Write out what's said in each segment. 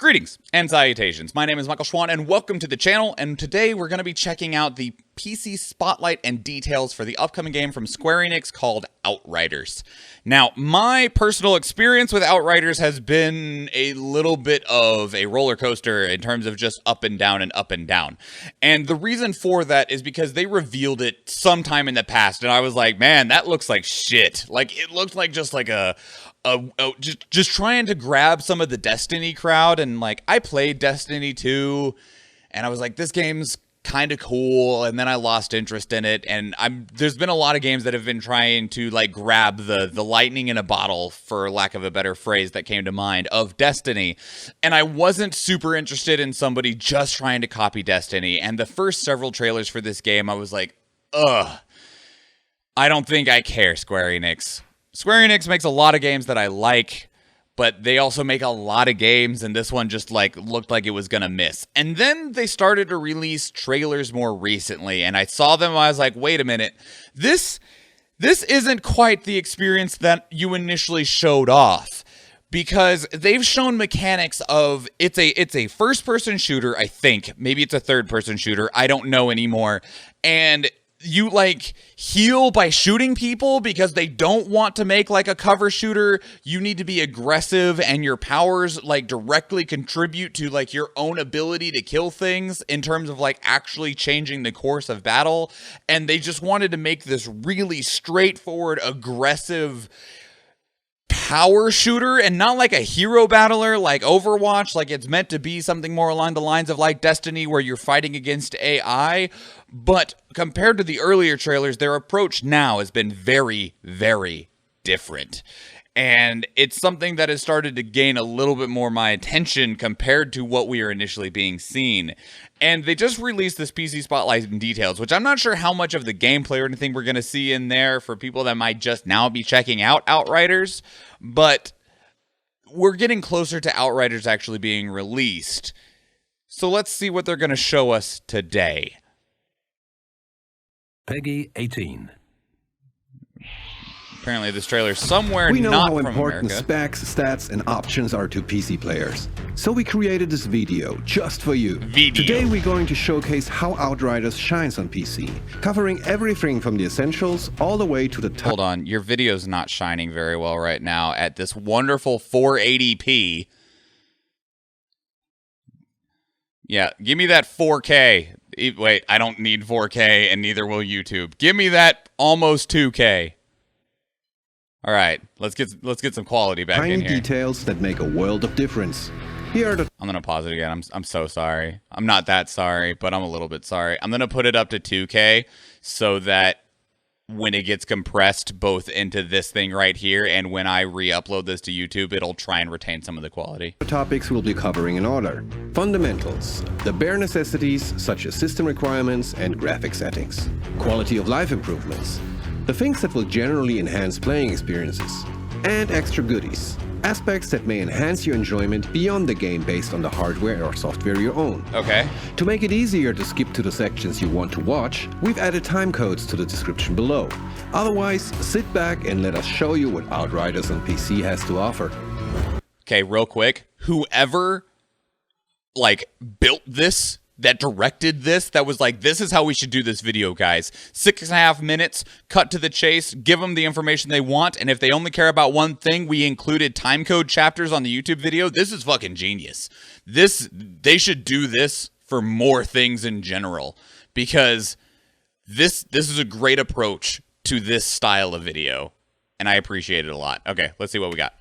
Greetings and salutations. My name is Schwahn and welcome to the channel, and today we're going to be checking out the PC spotlight and details for the upcoming game from SquareEnix called Outriders. Now, my personal experience with Outriders has been a little bit of a roller coaster in terms of just up and down and up and down. And the reason for that is because they revealed it sometime in the past, and I was like, man, that looks like shit. Like, it looked like just like just trying to grab some of the Destiny crowd, and like I played Destiny 2 and I was like, this game's kind of cool, and then I lost interest in it, and there's been a lot of games that have been trying to like grab the lightning in a bottle, for lack of a better phrase that came to mind, of Destiny, and I wasn't super interested in somebody just trying to copy Destiny. And the first several trailers for this game, I was like, ugh, I don't think I care, SquareEnix. SquareEnix makes a lot of games that I like, but they also make a lot of games, and this one just like looked like it was gonna miss. And then they started to release trailers more recently, and I saw them, I was like, wait a minute, this isn't quite the experience that you initially showed off, because they've shown mechanics of it's a first-person shooter, I think. Maybe it's a third-person shooter, I don't know anymore. And you like heal by shooting people because they don't want to make like a cover shooter. You need to be aggressive, and your powers like directly contribute to like your own ability to kill things in terms of like actually changing the course of battle. And they just wanted to make this really straightforward, aggressive power shooter, and not like a hero battler like Overwatch. Like, it's meant to be something more along the lines of like Destiny, where you're fighting against AI. But compared to the earlier trailers, their approach now has been very, very different. And it's something that has started to gain a little bit more my attention compared to what we are initially being seen. And they just released this PC spotlight and details, which I'm not sure how much of the gameplay or anything we're going to see in there for people that might just now be checking out Outriders. But we're getting closer to Outriders actually being released. So let's see what they're going to show us today. Peggy 18. Apparently this trailer somewhere we know not how from important America. specs, stats, and options are to PC players. So we created this video just for you. Today we're going to showcase how Outriders shines on PC, covering everything from the essentials all the way to the top. Hold on, your video's not shining very well right now at this wonderful 480p. Yeah, give me that 4K. Wait, I don't need 4K, and neither will YouTube. Give me that almost 2K. All right, let's get some quality back in here. Tiny details that make a world of difference. Here are the... I'm gonna pause it again. I'm so sorry. I'm not that sorry, but I'm a little bit sorry. I'm gonna put it up to 2K so that when it gets compressed both into this thing right here and when I re-upload this to YouTube, it'll try and retain some of the quality. Topics we'll be covering in order. Fundamentals, the bare necessities such as system requirements and graphic settings. Quality of life improvements, the things that will generally enhance playing experiences. And extra goodies, aspects that may enhance your enjoyment beyond the game based on the hardware or software you own. Okay. To make it easier to skip to the sections you want to watch, we've added time codes to the description below. Otherwise, sit back and let us show you what Outriders on PC has to offer. Okay, real quick. Whoever like built this, that directed this, that was like, this is how we should do this video, guys. 6.5 minutes, cut to the chase, give them the information they want, and if they only care about one thing, we included timecode chapters on the YouTube video. This is fucking genius. They should do this for more things in general, because this is a great approach to this style of video, and I appreciate it a lot. Okay, let's see what we got.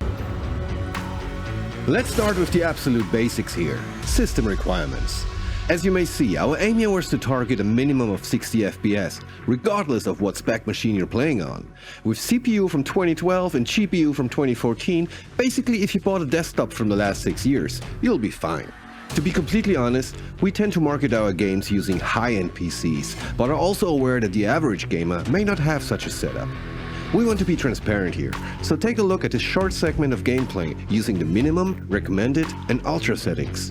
Let's start with the absolute basics here. System requirements. As you may see, our aim here was to target a minimum of 60 FPS, regardless of what spec machine you're playing on. With CPU from 2012 and GPU from 2014, basically if you bought a desktop from the last 6 years, you'll be fine. To be completely honest, we tend to market our games using high-end PCs, but are also aware that the average gamer may not have such a setup. We want to be transparent here, so take a look at this short segment of gameplay using the minimum, recommended, and ultra settings.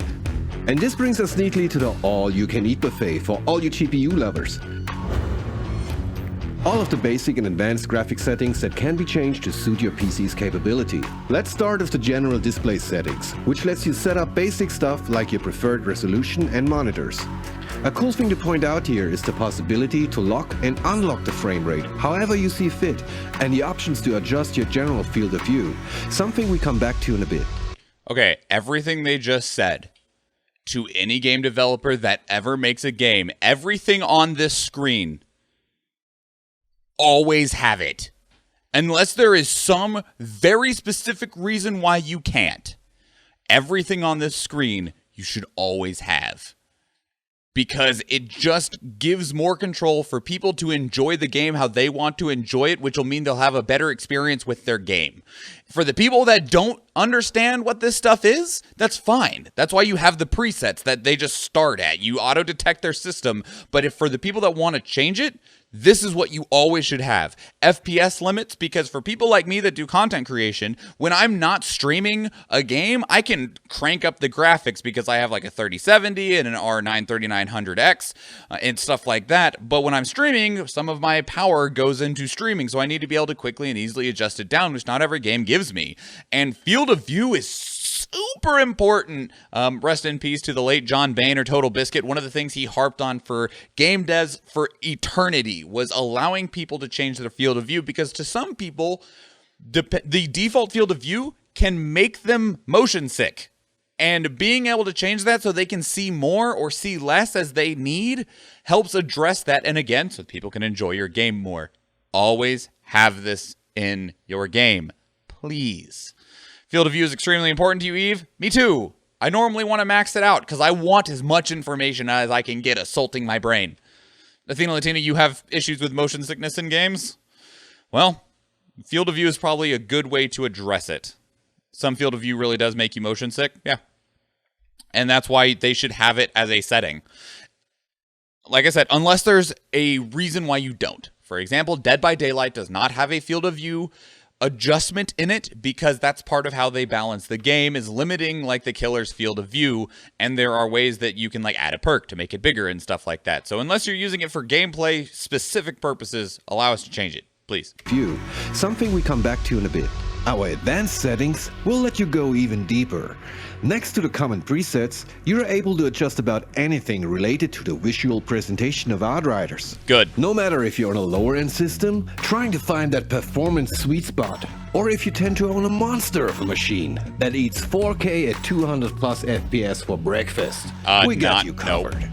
And this brings us neatly to the all-you-can-eat buffet for all you GPU lovers. All of the basic and advanced graphic settings that can be changed to suit your PC's capability. Let's start with the general display settings, which lets you set up basic stuff like your preferred resolution and monitors. A cool thing to point out here is the possibility to lock and unlock the frame rate however you see fit, and the options to adjust your general field of view, something we come back to in a bit. Okay, everything they just said, to any game developer that ever makes a game, everything on this screen, always have it. Unless there is some very specific reason why you can't. Everything on this screen you should always have. Because it just gives more control for people to enjoy the game how they want to enjoy it, which will mean they'll have a better experience with their game. For the people that don't understand what this stuff is, that's fine. That's why you have the presets that they just start at. You auto-detect their system, but if for the people that want to change it, this is what you always should have. FPS limits, because for people like me that do content creation, when I'm not streaming a game, I can crank up the graphics because I have like a 3070 and an R9 3900X and stuff like that. But when I'm streaming, some of my power goes into streaming, so I need to be able to quickly and easily adjust it down, which not every game gives me. And field of view is super important. Rest in peace to the late John Bain or Total Biscuit. One of the things he harped on for game devs for eternity was allowing people to change their field of view, because to some people, the default field of view can make them motion sick. And being able to change that so they can see more or see less as they need helps address that. And again, so people can enjoy your game more. Always have this in your game, please. Field of view is extremely important to you, Eve. Me too. I normally want to max it out because I want as much information as I can get assaulting my brain. Athena Latina, you have issues with motion sickness in games? Well, field of view is probably a good way to address it. Some field of view really does make you motion sick. Yeah. And that's why they should have it as a setting. Like I said, unless there's a reason why you don't. For example, Dead by Daylight does not have a field of view adjustment in it because that's part of how they balance the game, is limiting like the killer's field of view, and there are ways that you can like add a perk to make it bigger and stuff like that. So unless you're using it for gameplay specific purposes, allow us to change it, please. View, something we come back to in a bit. Our advanced settings will let you go even deeper. Next to the common presets, you're able to adjust about anything related to the visual presentation of Outriders. Good. No matter if you're on a lower-end system, trying to find that performance sweet spot, or if you tend to own a monster of a machine that eats 4K at 200 plus FPS for breakfast, we got you covered. Nope.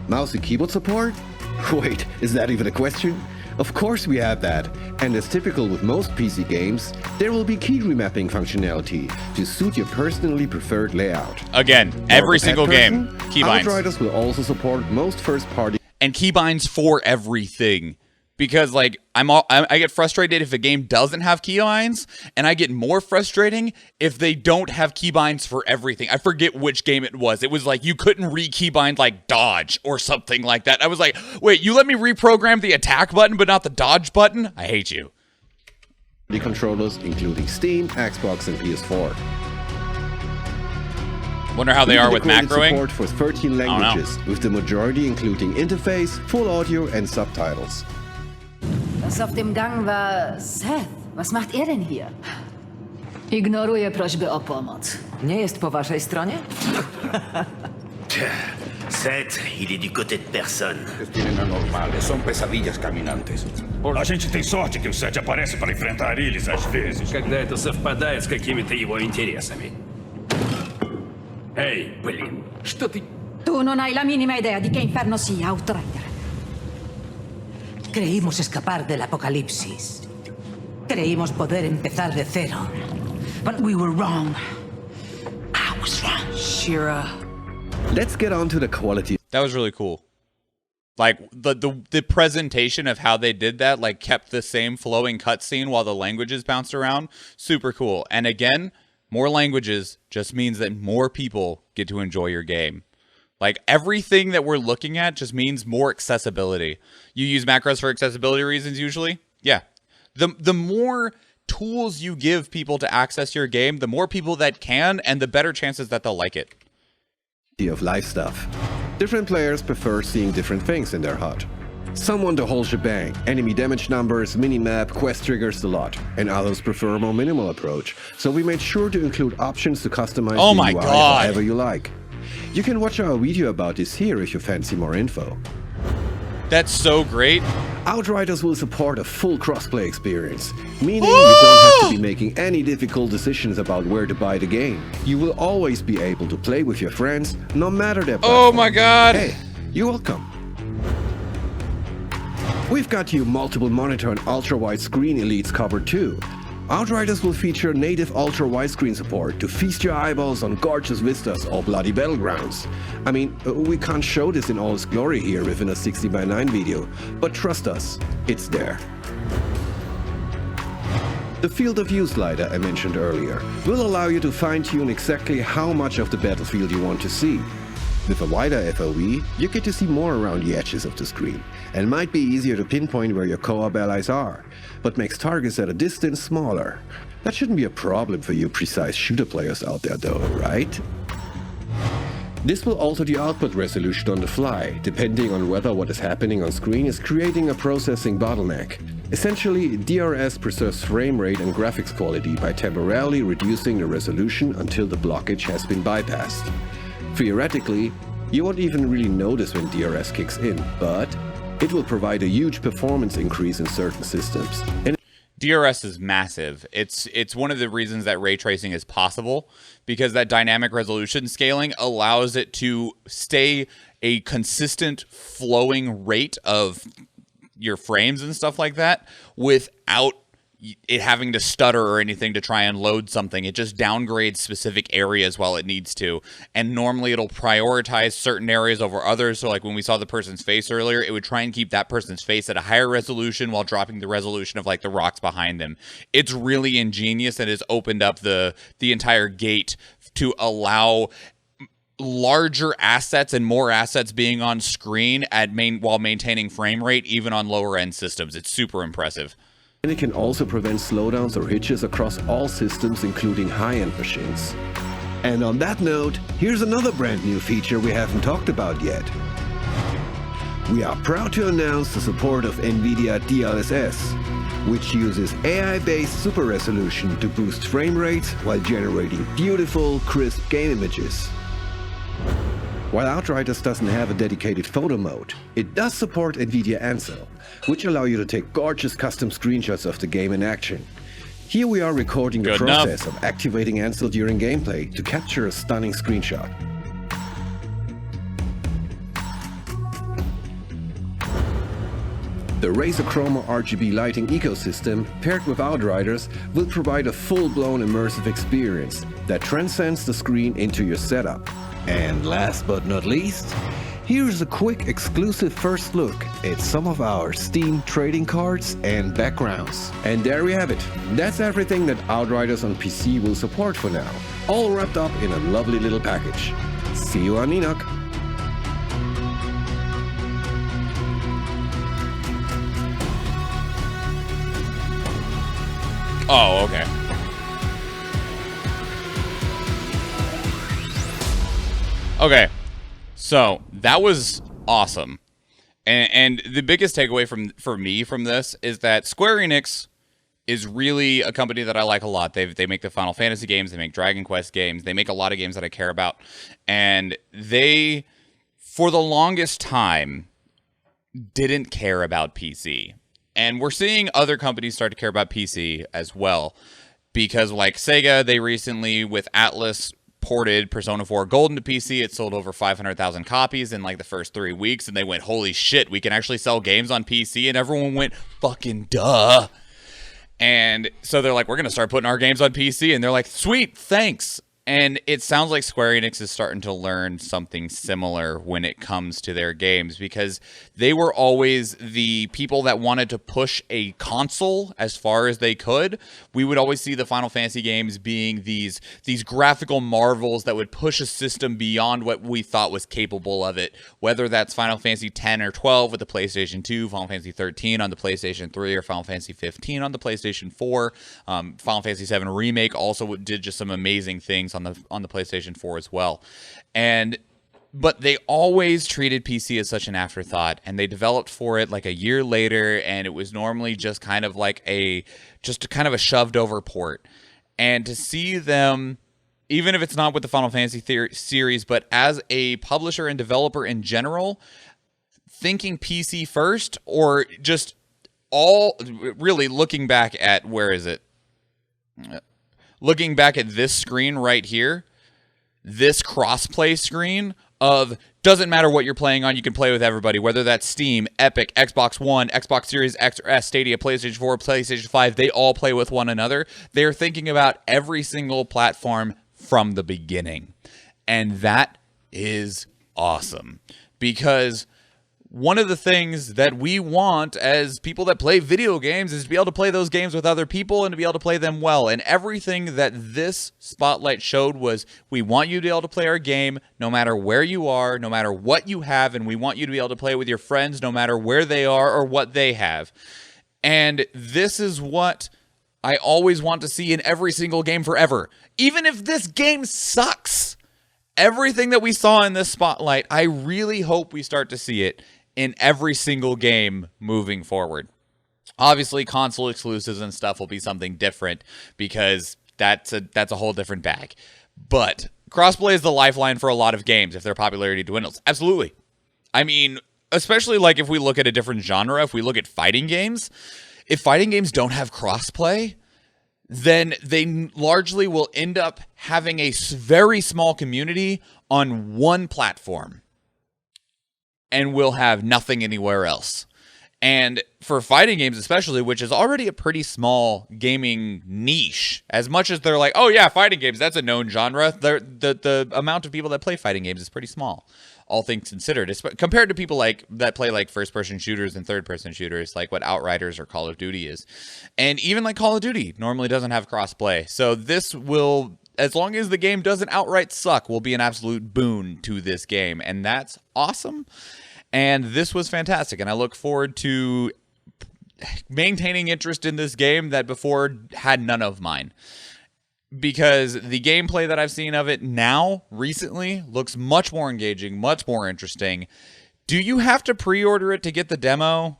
Mouse and keyboard support? Wait, is that even a question? Of course we have that, and as typical with most PC games, there will be key remapping functionality to suit your personally preferred layout. Again, every single game, keybinds. Outriders will also support most first-party and keybinds for everything. Because like I get frustrated if a game doesn't have keybinds, and I get more frustrating if they don't have keybinds for everything. I forget which game it was. It was like you couldn't re-keybind like dodge or something like that. I was like, wait, you let me reprogram the attack button but not the dodge button? I hate you. The controllers including Steam, Xbox, and PS4. Wonder how they are with macroing. Support for 13 languages, with the majority including interface, full audio, and subtitles. Das auf dem Gang war Seth. Was macht er denn hier? Ignoruję prośby o pomoc. Nie jest po waszej stronie? Seth, il est du côté de personne. Tienen anormales, são pesadillas caminantes. A gente tem sorte que o Seth aparece para enfrentar eles às vezes. Когда это совпадает с какими-то его интересами. Эй, блин, что ты... Tu non hai la minima idea di che inferno sia, Outrider. Creímos escapar del apocalipsis. Creímos poder empezar de cero. But we were wrong. I was wrong. Shira. Let's get on to the quality. That was really cool. Like the presentation of how they did that, like kept the same flowing cutscene while the languages bounced around. Super cool. And again, more languages just means that more people get to enjoy your game. Like everything that we're looking at just means more accessibility. You use macros for accessibility reasons usually? Yeah. The more tools you give people to access your game, the more people that can, and the better chances that they'll like it. Of life stuff. Different players prefer seeing different things in their HUD. Some want the whole shebang, enemy damage numbers, minimap, quest triggers, the lot, and others prefer a more minimal approach, so we made sure to include options to customize Oh the my UI God. however you like. You can watch our video about this here if you fancy more info. That's so great. Outriders will support a full crossplay experience, meaning you don't have to be making any difficult decisions about where to buy the game. You will always be able to play with your friends, no matter their platform. Oh my God. Hey, you're welcome. We've got you multiple monitor and ultra-wide screen elites covered too. Outriders will feature native ultra-widescreen support to feast your eyeballs on gorgeous vistas or bloody battlegrounds. I mean, we can't show this in all its glory here within a 60x9 video, but trust us, it's there. The field of view slider I mentioned earlier will allow you to fine-tune exactly how much of the battlefield you want to see. With a wider FOV, you get to see more around the edges of the screen, and might be easier to pinpoint where your co-op allies are, but makes targets at a distance smaller. That shouldn't be a problem for you precise shooter players out there though, right? This will alter the output resolution on the fly, depending on whether what is happening on screen is creating a processing bottleneck. Essentially, DRS preserves frame rate and graphics quality by temporarily reducing the resolution until the blockage has been bypassed. Theoretically, you won't even really notice when DRS kicks in, but it will provide a huge performance increase in certain systems. And DRS is massive. It's one of the reasons that ray tracing is possible, because that dynamic resolution scaling allows it to stay a consistent flowing rate of your frames and stuff like that without it having to stutter or anything to try and load something. It just downgrades specific areas while it needs to, and normally it'll prioritize certain areas over others. So like when we saw the person's face earlier, it would try and keep that person's face at a higher resolution while dropping the resolution of like the rocks behind them. It's really ingenious and has opened up the entire gate to allow larger assets and more assets being on screen while maintaining frame rate even on lower end systems. It's super impressive. it can also prevent slowdowns or hitches across all systems, including high-end machines. And on that note, here's another brand new feature we haven't talked about yet. We are proud to announce the support of NVIDIA DLSS, which uses AI-based super resolution to boost frame rates while generating beautiful, crisp game images. While Outriders doesn't have a dedicated photo mode, it does support NVIDIA Ansel, which allow you to take gorgeous custom screenshots of the game in action. Here we are recording the process of activating Ansel during gameplay to capture a stunning screenshot. The Razer Chroma RGB lighting ecosystem, paired with Outriders, will provide a full-blown immersive experience that transcends the screen into your setup. And last but not least, here's a quick exclusive first look at some of our Steam trading cards and backgrounds. And there we have it. That's everything that Outriders on PC will support for now, all wrapped up in a lovely little package. See you on Enoch. Oh, okay. Okay, so that was awesome. And the biggest takeaway for me from this is that SquareEnix is really a company that I like a lot. They make the Final Fantasy games, they make Dragon Quest games, they make a lot of games that I care about. And they, for the longest time, didn't care about PC. And we're seeing other companies start to care about PC as well. Because like Sega, they recently, with Atlas, ported Persona 4 Golden to PC. It sold over 500,000 copies in like the first 3 weeks. And they went, holy shit, we can actually sell games on PC. And everyone went, fucking duh. And so they're like, we're going to start putting our games on PC. And they're like, sweet, thanks. And it sounds like SquareEnix is starting to learn something similar when it comes to their games, because they were always the people that wanted to push a console as far as they could. We would always see the Final Fantasy games being these graphical marvels that would push a system beyond what we thought was capable of it, whether that's Final Fantasy X or 12 with the PlayStation 2, Final Fantasy 13 on the PlayStation 3, or Final Fantasy 15 on the PlayStation 4. Final Fantasy 7 Remake also did just some amazing things on the PlayStation 4 as well. And But they always treated PC as such an afterthought, and they developed for it like a year later, and it was normally just kind of like a shoved over port. And to see them, even if it's not with the Final Fantasy series, but as a publisher and developer in general, thinking PC first, or just really looking back at, where is it? Looking back at this screen right here, this crossplay screen of doesn't matter what you're playing on, you can play with everybody, whether that's Steam, Epic, Xbox One, Xbox Series X or S, Stadia, PlayStation 4, PlayStation 5, they all play with one another. They're thinking about every single platform from the beginning. And that is awesome, because one of the things that we want as people that play video games is to be able to play those games with other people and to be able to play them well. And everything that this spotlight showed was, we want you to be able to play our game no matter where you are, no matter what you have, and we want you to be able to play with your friends no matter where they are or what they have. And this is what I always want to see in every single game forever. Even if this game sucks, everything that we saw in this spotlight, I really hope we start to see it in every single game moving forward. Obviously, console exclusives and stuff will be something different, because that's a whole different bag. But crossplay is the lifeline for a lot of games if their popularity dwindles. Absolutely. I mean, especially like if we look at a different genre, if we look at fighting games, if fighting games don't have crossplay, then they largely will end up having a very small community on one platform, and we'll have nothing anywhere else. And for fighting games especially, which is already a pretty small gaming niche, as much as they're like, oh yeah, fighting games, that's a known genre, the amount of people that play fighting games is pretty small, all things considered, compared to people that play like first-person shooters and third-person shooters, like what Outriders or Call of Duty is. And even like Call of Duty normally doesn't have cross-play. So this will, as long as the game doesn't outright suck, will be an absolute boon to this game. And that's awesome. And this was fantastic. And I look forward to maintaining interest in this game that before had none of mine. Because the gameplay that I've seen of it now, recently, looks much more engaging, much more interesting. Do you have to pre-order it to get the demo?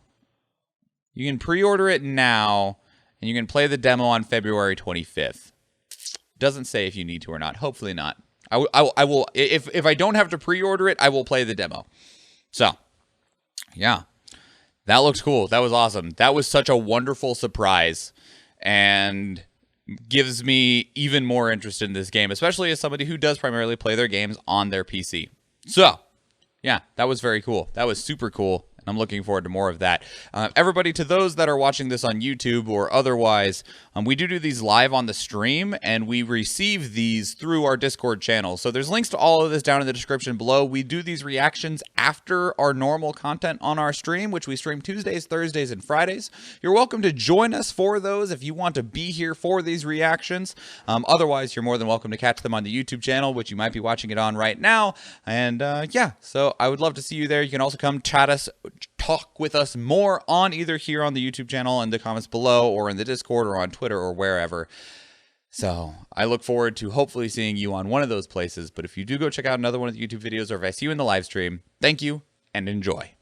You can pre-order it now, and you can play the demo on February 25th. Doesn't say if you need to or not. Hopefully not. I will. If I don't have to pre-order it, I will play the demo. So, yeah, that looks cool. That was awesome. That was such a wonderful surprise, and gives me even more interest in this game, especially as somebody who does primarily play their games on their PC. So, yeah, that was very cool. That was super cool. I'm looking forward to more of that. Everybody, to those that are watching this on YouTube or otherwise, we do these live on the stream, and we receive these through our Discord channel. So there's links to all of this down in the description below. We do these reactions after our normal content on our stream, which we stream Tuesdays, Thursdays, and Fridays. You're welcome to join us for those if you want to be here for these reactions. Otherwise, you're more than welcome to catch them on the YouTube channel, which you might be watching it on right now. And yeah, so I would love to see you there. You can also come talk with us more on either here on the YouTube channel in the comments below, or in the Discord, or on Twitter, or wherever. So I look forward to hopefully seeing you on one of those places. But if you do go check out another one of the YouTube videos, or if I see you in the live stream, thank you and enjoy.